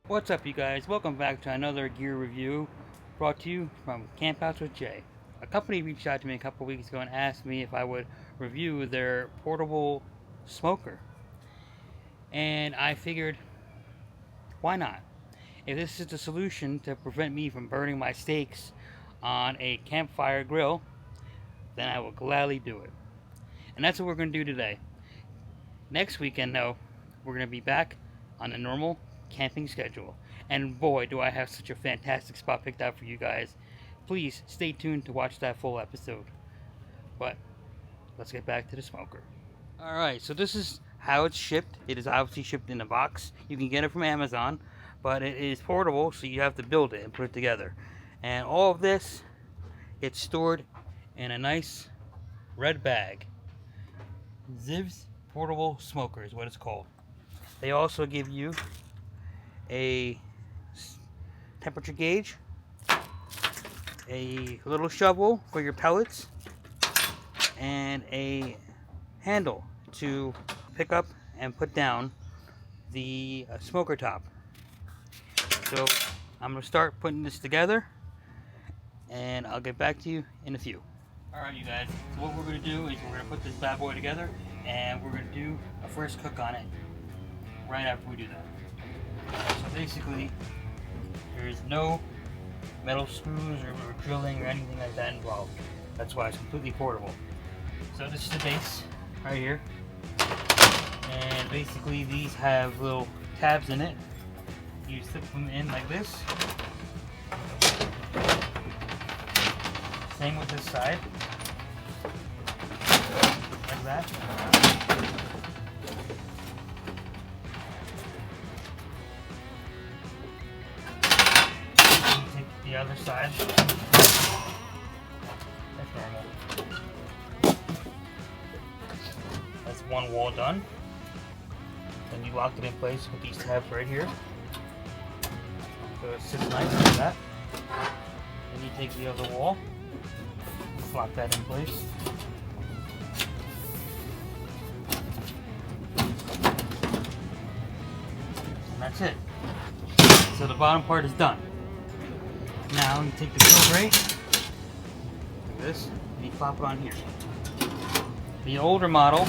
What's up, you guys? Welcome back to another gear review brought to you from Camp House with Jay. A company reached out to me a couple weeks ago and asked me if I would review their portable smoker. And I figured, why not? If this is the solution to prevent me from burning my steaks on a campfire grill, then I will gladly do it. And that's what we're going to do today. Next weekend, though, we're going to be back on a normal camping schedule. And boy, do I have such a fantastic spot picked out for you guys. Please stay tuned to watch that full episode. But let's get back to the smoker. Alright, so this is how it's shipped. It is obviously shipped in a box. You can get it from Amazon, but it is portable, so you have to build it and put it together. And all of this gets stored in a nice red bag. Zivs Portable Smoker is what it's called. They also give you a temperature gauge, a little shovel for your pellets, and a handle to pick up and put down the smoker top. So I'm going to start putting this together, and I'll get back to you in a few. Alright, you guys, so what we're going to do is we're going to put this bad boy together, and we're going to do a first cook on it right after we do that. So basically, there's no metal screws or drilling or anything like that involved. That's why it's completely portable. So this is the base right here. And basically these have little tabs in it. You slip them in like this. Same with this side. Like that. The other side. That's normal. That's one wall done. Then you lock it in place with these tabs right here. So it sits nice like that. Then you take the other wall, lock that in place. And that's it. So the bottom part is done. Now you take the grill grate, like this, and you plop it on here. The older model,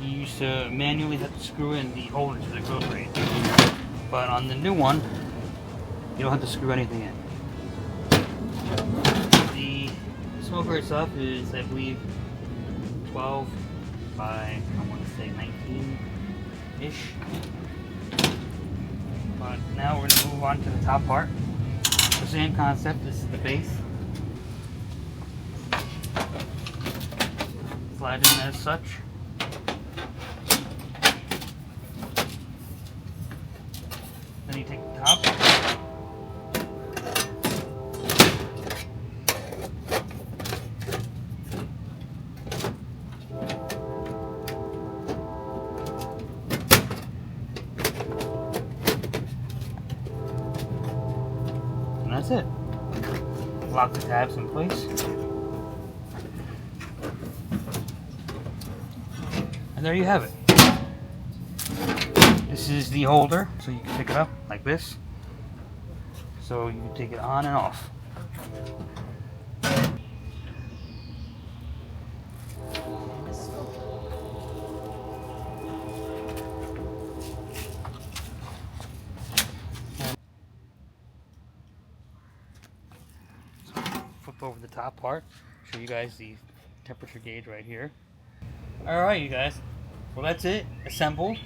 you used to manually have to screw in the holder to the grill grate. But on the new one, you don't have to screw anything in. The smoker itself is, I believe, 12 by, I want to say 19-ish. But now we're going to move on to the top part. The same concept. This is the base. Slide in as such. Then you take the top. And that's it. Lock the tabs in place. And there you have it. This is the holder, so you can pick it up like this. So you can take it on and off. Flip over the top part, show you guys the temperature gauge right here. Alright, you guys, well that's it, assembled,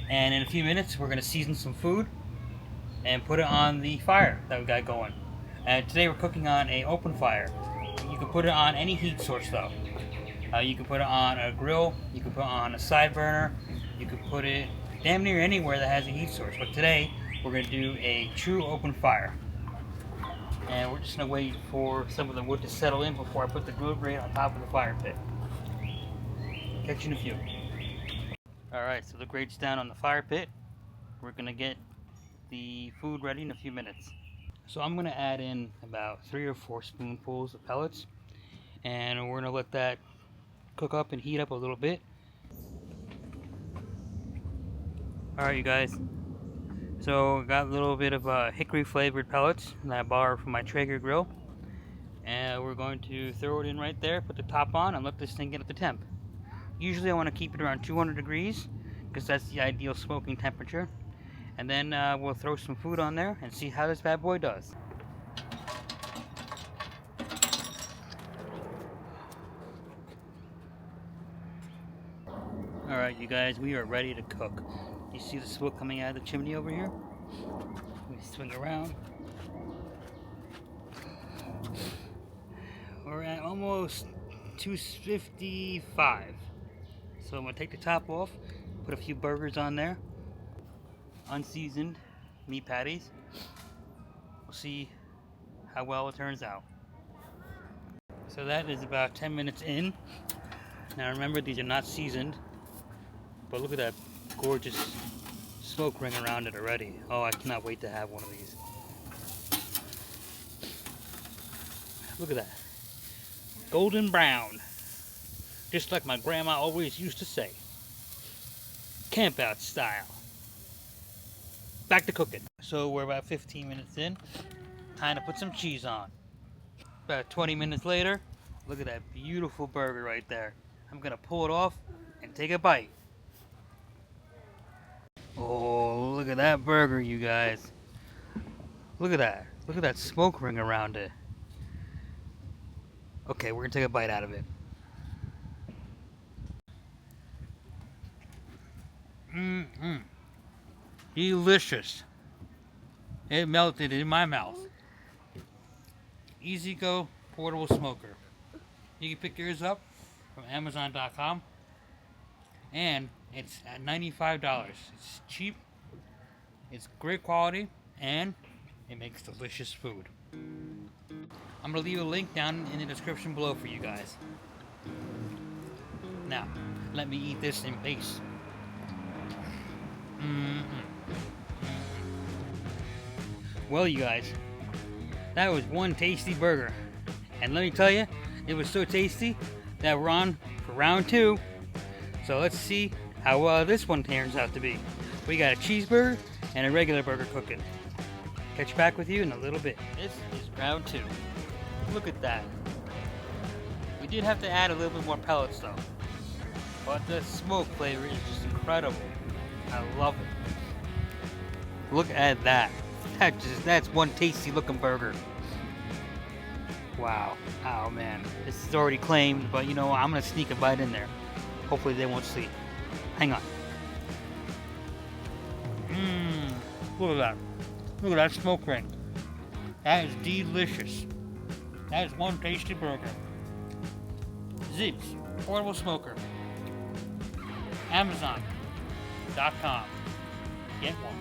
and in a few minutes we're going to season some food and put it on the fire that we got going. And today we're cooking on an open fire. You can put it on any heat source though. You can put it on a grill, you can put it on a side burner, you can put it damn near anywhere that has a heat source. But today we're going to do a true open fire. And we're just going to wait for some of the wood to settle in before I put the grill grate on top of the fire pit. Catch you in a few. Alright, so the grate's down on the fire pit. We're going to get the food ready in a few minutes. So I'm going to add in about 3 or 4 spoonfuls of pellets. And we're going to let that cook up and heat up a little bit. Alright, you guys. So got a little bit of hickory flavored pellets that I borrowed from my Traeger grill. And we're going to throw it in right there, put the top on, and let this thing get at the temp. Usually I want to keep it around 200 degrees because that's the ideal smoking temperature. And then we'll throw some food on there and see how this bad boy does. Alright you guys, we are ready to cook. You see the smoke coming out of the chimney over here? Let me swing around. We're at almost 255. So I'm going to take the top off, put a few burgers on there. Unseasoned meat patties. We'll see how well it turns out. So that is about 10 minutes in. Now remember, these are not seasoned, but look at that gorgeous smoke ring around it already. Oh, I cannot wait to have one of these. Look at that. Golden brown. Just like my grandma always used to say. Camp out style. Back to cooking. So we're about 15 minutes in. Time to put some cheese on. About 20 minutes later, look at that beautiful burger right there. I'm gonna pull it off and take a bite. Oh, look at that burger, you guys. Look at that. Look at that smoke ring around it. Okay, we're gonna take a bite out of it. Delicious. It melted in my mouth. Easygo portable smoker. You can pick yours up from Amazon.com, and it's at $95. It's cheap, it's great quality, and it makes delicious food. I'm going to leave a link down in the description below for you guys. Now, let me eat this in peace. Well, you guys, that was one tasty burger. And let me tell you, it was so tasty that we're on for round 2. So let's see how well this one turns out to be. We got a cheeseburger and a regular burger cooking. Catch back with you in a little bit. This is round 2. Look at that. We did have to add a little bit more pellets though. But the smoke flavor is just incredible. I love it. Look at that. That's one tasty looking burger. Wow. Oh man. This is already claimed, but you know what? I'm gonna sneak a bite in there. Hopefully they won't see. Hang on. Look at that. Look at that smoke ring. That is delicious. That is one tasty burger. Zips portable smoker. Amazon.com. Get one.